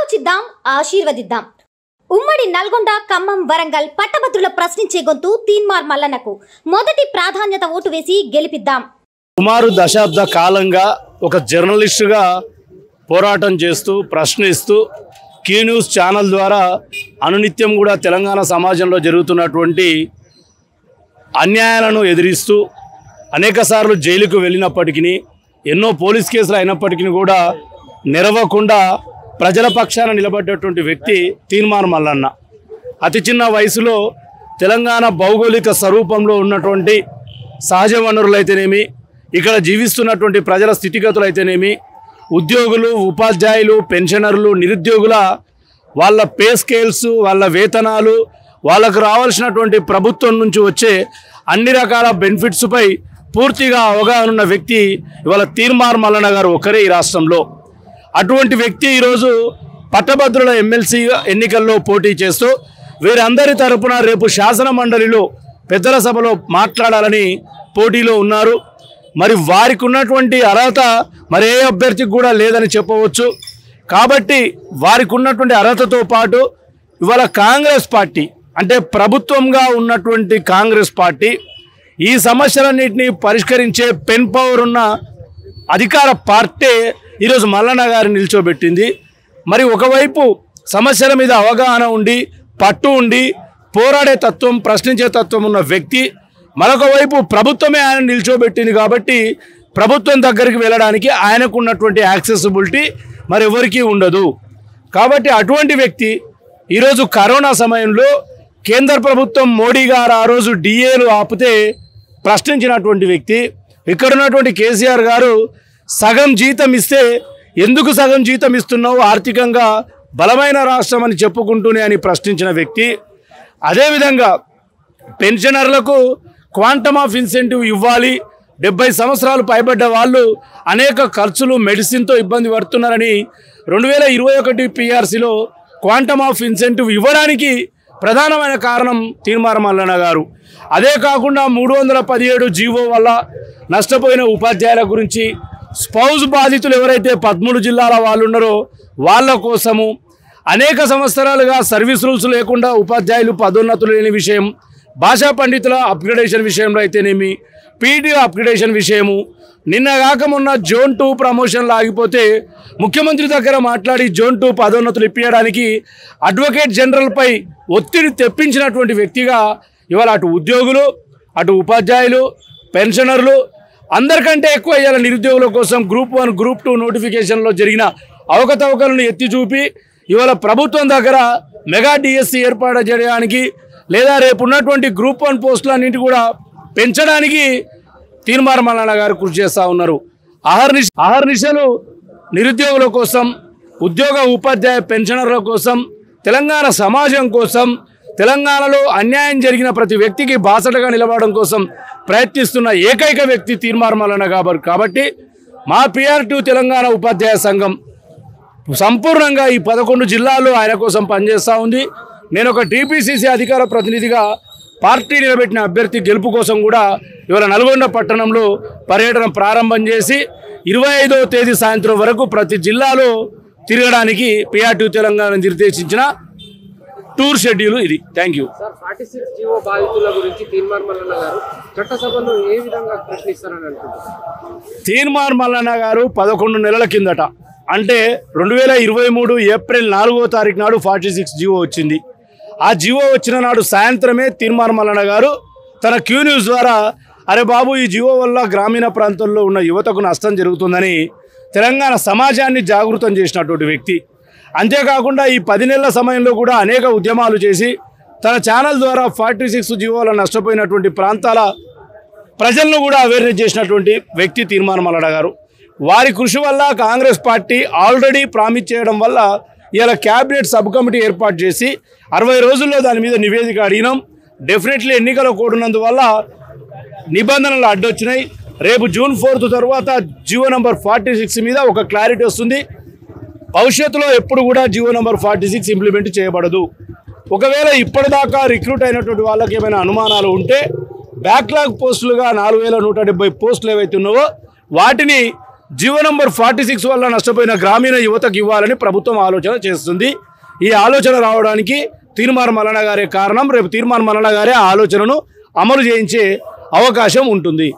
ఆలోచిద్దాం, ఆశీర్వదిద్దాం. ఉమ్మడి నల్గొండ, ఖమ్మం, వరంగల్ పట్టభద్రుల ప్రశ్నించే గొంతు తీన్మార్ మల్లన్నకు మొదటి ప్రాధాన్యత ఓటు వేసి గెలిపిద్దాం. సుమారు దశాబ్ద కాలంగా ఒక జర్నలిస్టుగా పోరాటం చేస్తూ ప్రశ్నిస్తూ క్యూ న్యూస్ ఛానల్ ద్వారా అనునిత్యం కూడా తెలంగాణ సమాజంలో జరుగుతున్నటువంటి అన్యాయాలను ఎదిరిస్తూ అనేకసార్లు జైలుకు వెళ్ళినప్పటికీ ఎన్నో పోలీస్ కేసులు అయినప్పటికీ కూడా నెరవకుండా ప్రజల పక్షాన నిలబడ్డటువంటి వ్యక్తి తీన్మార్ మల్లన్న. అతి చిన్న వయసులో తెలంగాణ భౌగోళిక స్వరూపంలో ఉన్నటువంటి సహజ వనరులైతేనేమి, ఇక్కడ జీవిస్తున్నటువంటి ప్రజల స్థితిగతులు అయితేనేమి, ఉద్యోగులు, ఉపాధ్యాయులు, పెన్షనర్లు, నిరుద్యోగుల వాళ్ళ పే స్కేల్స్, వాళ్ళ వేతనాలు, వాళ్ళకు రావాల్సినటువంటి ప్రభుత్వం నుంచి వచ్చే అన్ని రకాల బెనిఫిట్స్పై పూర్తిగా అవగాహన ఉన్న వ్యక్తి ఇవాళ తీన్మార్ మల్లన్న గారు ఒకరే ఈ రాష్ట్రంలో. అటువంటి వ్యక్తి ఈరోజు పట్టభద్రుల ఎమ్మెల్సీ ఎన్నికల్లో పోటీ చేస్తూ వీరందరి తరపున రేపు శాసన మండలిలో పెద్దల సభలో మాట్లాడాలని పోటీలో ఉన్నారు. మరి వారికి ఉన్నటువంటి అర్హత మరే అభ్యర్థికి కూడా లేదని చెప్పవచ్చు. కాబట్టి వారికి ఉన్నటువంటి అర్హతతో పాటు ఇవాళ కాంగ్రెస్ పార్టీ అంటే ప్రభుత్వంగా ఉన్నటువంటి కాంగ్రెస్ పార్టీ ఈ సమస్యలన్నింటినీ పరిష్కరించే పెన్ పవర్ ఉన్న అధికార పార్టీ ఈరోజు మల్లన్న గారిని నిల్చోబెట్టింది. మరి ఒకవైపు సమస్యల మీద అవగాహన ఉండి, పట్టు ఉండి, పోరాడే తత్వం, ప్రశ్నించే తత్వం ఉన్న వ్యక్తి, మరొక వైపు ప్రభుత్వమే ఆయన నిల్చోబెట్టింది కాబట్టి ప్రభుత్వం దగ్గరికి వెళ్ళడానికి ఆయనకు ఉన్నటువంటి యాక్సెసిబిలిటీ మరి ఎవరికీ ఉండదు. కాబట్టి అటువంటి వ్యక్తి ఈరోజు కరోనా సమయంలో కేంద్ర ప్రభుత్వం మోడీ గారు ఆ రోజు డిఏలు ఆపితే ప్రశ్నించినటువంటి వ్యక్తి. ఇక్కడ ఉన్నటువంటి కేసీఆర్ గారు సగం జీతం ఇస్తే ఎందుకు సగం జీతం ఇస్తున్నావు, ఆర్థికంగా బలమైన రాష్ట్రం అని చెప్పుకుంటూనే అని ప్రశ్నించిన వ్యక్తి. అదేవిధంగా పెన్షనర్లకు క్వాంటమ్ ఆఫ్ ఇన్సెంటివ్ ఇవ్వాలి, 70 సంవత్సరాలు పైబడ్డ వాళ్ళు అనేక ఖర్చులు మెడిసిన్తో ఇబ్బంది పడుతున్నారని 2021 పిఆర్సీలో క్వాంటమ్ ఆఫ్ ఇన్సెంటివ్ ఇవ్వడానికి ప్రధానమైన కారణం తీన్మార్ మల్లన్న గారు. అదే కాకుండా 317 జీవో వల్ల నష్టపోయిన ఉపాధ్యాయుల గురించి, స్పౌజ్ బాధితులు ఎవరైతే 13 జిల్లాల వాళ్ళు ఉన్నారో వాళ్ళ కోసము, అనేక సంవత్సరాలుగా సర్వీస్ రూల్స్ లేకుండా ఉపాధ్యాయులు పదోన్నతులు లేని విషయం, భాషా పండితుల అప్గ్రేడేషన్ విషయంలో అయితేనేమి, పీటీఓ అప్గ్రేడేషన్ విషయము, నిన్నగాక మొన్న జోన్ 2 ప్రమోషన్లు ఆగిపోతే ముఖ్యమంత్రి దగ్గర మాట్లాడి జోన్ 2 పదోన్నతులు ఇప్పించడానికి అడ్వకేట్ జనరల్పై ఒత్తిడి తెప్పించినటువంటి వ్యక్తిగా ఇవాళ అటు ఉద్యోగులు, అటు ఉపాధ్యాయులు, పెన్షనర్లు అందరికంటే ఎక్కువ ఇవాళ నిరుద్యోగుల కోసం గ్రూప్ 1, గ్రూప్ 2 నోటిఫికేషన్లో జరిగిన అవకతవకలను ఎత్తి చూపి ఇవాళ ప్రభుత్వం దగ్గర మెగా డిఎస్సి ఏర్పాటు చేయడానికి లేదా రేపు ఉన్నటువంటి గ్రూప్ 1 పోస్టులన్నింటి కూడా పెంచడానికి తీన్మార్ మల్లన్న గారు కృషి చేస్తూ ఉన్నారు. అహర్నిశలు నిరుద్యోగుల కోసం, ఉద్యోగ ఉపాధ్యాయ పెన్షనర్ల కోసం, తెలంగాణ సమాజం కోసం, తెలంగాణలో అన్యాయం జరిగిన ప్రతి వ్యక్తికి బాసటగా నిలబడడం కోసం ప్రయత్నిస్తున్న ఏకైక వ్యక్తి తీన్మార్ మల్లన్న గారు. కాబట్టి మా PRTU తెలంగాణ ఉపాధ్యాయ సంఘం సంపూర్ణంగా ఈ 11 జిల్లాల్లో ఆయన కోసం పనిచేస్తూ ఉంది. నేను ఒక TPCC అధికార ప్రతినిధిగా పార్టీ నిలబెట్టిన అభ్యర్థి గెలుపు కోసం కూడా ఇవాళ నల్గొండ పట్టణంలో పర్యటన ప్రారంభం చేసి 25వ తేదీ సాయంత్రం వరకు ప్రతి జిల్లాలో తిరగడానికి PRTU తెలంగాణ నిర్దేశించిన టూర్ షెడ్యూల్ ఇది. Thank you. 46 జీవో బాధితుల గురించి తీన్మార్ మల్లన్న గారు చట్టసభలో ఏ విధంగా ప్రశ్నిస్తారని అనుకుంటున్నారు? తీన్మార్ మల్లన్న గారు 11 నెలల కిందట అంటే 2023 ఏప్రిల్ 4వ తారీఖు నాడు 46 జీవో వచ్చింది. ఆ జీవో వచ్చిన నాడు సాయంత్రమే తీన్మార్ మల్లన్న గారు తన క్యూ న్యూస్ ద్వారా అరే బాబు ఈ జీవో వల్ల గ్రామీణ ప్రాంతాల్లో ఉన్న యువతకు నష్టం జరుగుతుందని తెలంగాణ సమాజాన్ని జాగృతం చేసినటువంటి వ్యక్తి. అంతేకాకుండా ఈ 10 నెలల సమయంలో కూడా అనేక ఉద్యమాలు చేసి తన ఛానల్ ద్వారా 46 జీవోల నష్టపోయినటువంటి ప్రాంతాల ప్రజలను కూడా అవేర్నెస్ చేసినటువంటి వ్యక్తి తీన్మార్ మల్లన్న గారు. వారి కృషి వల్ల కాంగ్రెస్ పార్టీ ఆల్రెడీ ప్రామిస్ చేయడం వల్ల ఇలా క్యాబినెట్ సబ్ కమిటీ ఏర్పాటు చేసి 60 రోజుల్లో దాని మీద నివేదిక అడిగినాం. డెఫినెట్లీ ఎన్నికల కోడ్ ఉన్నందువల్ల నిబంధనలు అడ్డొచ్చినాయి. రేపు జూన్ 4 తర్వాత జీవో నంబర్ 46 మీద ఒక క్లారిటీ వస్తుంది. భవిష్యత్తులో ఎప్పుడు కూడా జీవో నంబర్ 46 ఇంప్లిమెంట్ చేయబడదు. ఒకవేళ ఇప్పటిదాకా రిక్రూట్ అయినటువంటి వాళ్ళకి ఏమైనా అనుమానాలు ఉంటే బ్యాక్లాగ్ పోస్టులుగా 4170 పోస్టులు ఏవైతే ఉన్నావో వాటిని జీవో నంబర్ 46 వల్ల నష్టపోయిన గ్రామీణ యువతకు ఇవ్వాలని ప్రభుత్వం ఆలోచన చేస్తుంది. ఈ ఆలోచన రావడానికి తీన్మార్ మల్లన్న గారే కారణం. రేపు తీన్మార్ మల్లన్న గారే ఆ ఆలోచనను అమలు చేయించే అవకాశం ఉంటుంది.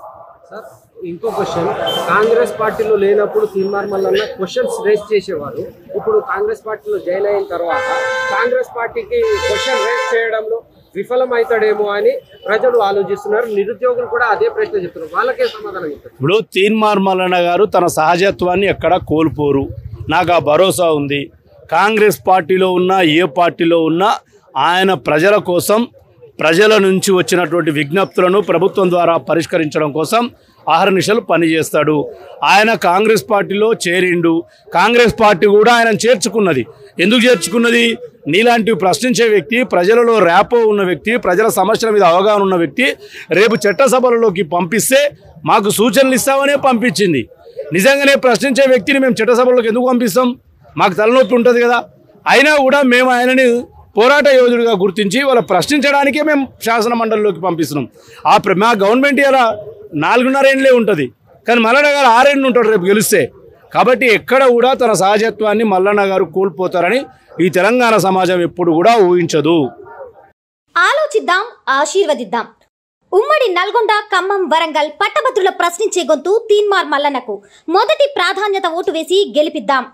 సార్ ఇంకో క్వశ్చన్, కాంగ్రెస్ పార్టీలో లేనప్పుడు తీన్మార్ మల్లన్న క్వశ్చన్స్ రేస్ చేసేవారు. ఇప్పుడు కాంగ్రెస్ పార్టీలో జాయిన్ అయిన తర్వాత కాంగ్రెస్ పార్టీకి క్వశ్చన్ రేస్ చేయడంలో విఫలమవుతాడేమో అని ప్రజలు ఆలోచిస్తున్నారు. నిరుద్యోగులు కూడా అదే ప్రశ్న చెప్తున్నారు. వాళ్ళకే సమాధానం చెప్తారు. ఇప్పుడు తీన్మార్ మల్లన్న గారు తన సహజత్వాన్ని ఎక్కడ కోల్పోరు, నాకు ఆ భరోసా ఉంది. కాంగ్రెస్ పార్టీలో ఉన్నా ఏ పార్టీలో ఉన్నా ఆయన ప్రజల కోసం, ప్రజల నుంచి వచ్చినటువంటి విజ్ఞప్తులను ప్రభుత్వం ద్వారా పరిష్కరించడం కోసం అహర్నిశలు పనిచేస్తాడు. ఆయన కాంగ్రెస్ పార్టీలో చేరిండు. కాంగ్రెస్ పార్టీ కూడా ఆయన చేర్చుకున్నది. ఎందుకు చేర్చుకున్నది? నీలాంటి ప్రశ్నించే వ్యక్తి, ప్రజలలో ర్యాపో ఉన్న వ్యక్తి, ప్రజల సమస్యల మీద అవగాహన ఉన్న వ్యక్తి రేపు చట్టసభలలోకి పంపిస్తే మాకు సూచనలు ఇస్తామనే పంపించింది. నిజంగానే ప్రశ్నించే వ్యక్తిని మేము చట్టసభలోకి ఎందుకు పంపిస్తాం? మాకు తలనొప్పి ఉంటుంది కదా. అయినా కూడా మేము ఆయనని పోరాట యోధుడిగా గుర్తించి వాళ్ళ ప్రశ్నించడానికే మేము శాసన మండలిలోకి పంపిస్తున్నాం. మా గవర్నమెంట్ ఇలా 4.5 ఏళ్ళే ఉంటుంది, కానీ మల్లన్న గారు 6 ఏళ్ళు ఉంటాడు రేపు గెలిస్తే. కాబట్టి ఎక్కడ కూడా తన సహజత్వాన్ని మల్లన్న గారు కోల్పోతారని ఈ తెలంగాణ సమాజం ఎప్పుడు కూడా ఊహించదు. ఆలోచిద్దాం, ఆశీర్వదిద్దాం. ఉమ్మడి నల్గొండ, ఖమ్మం, వరంగల్ పట్టభద్రుల ప్రశ్నించే గొంతు తీన్మార్ మల్లన్నకు మొదటి ప్రాధాన్యత ఓటు వేసి గెలిపిద్దాం.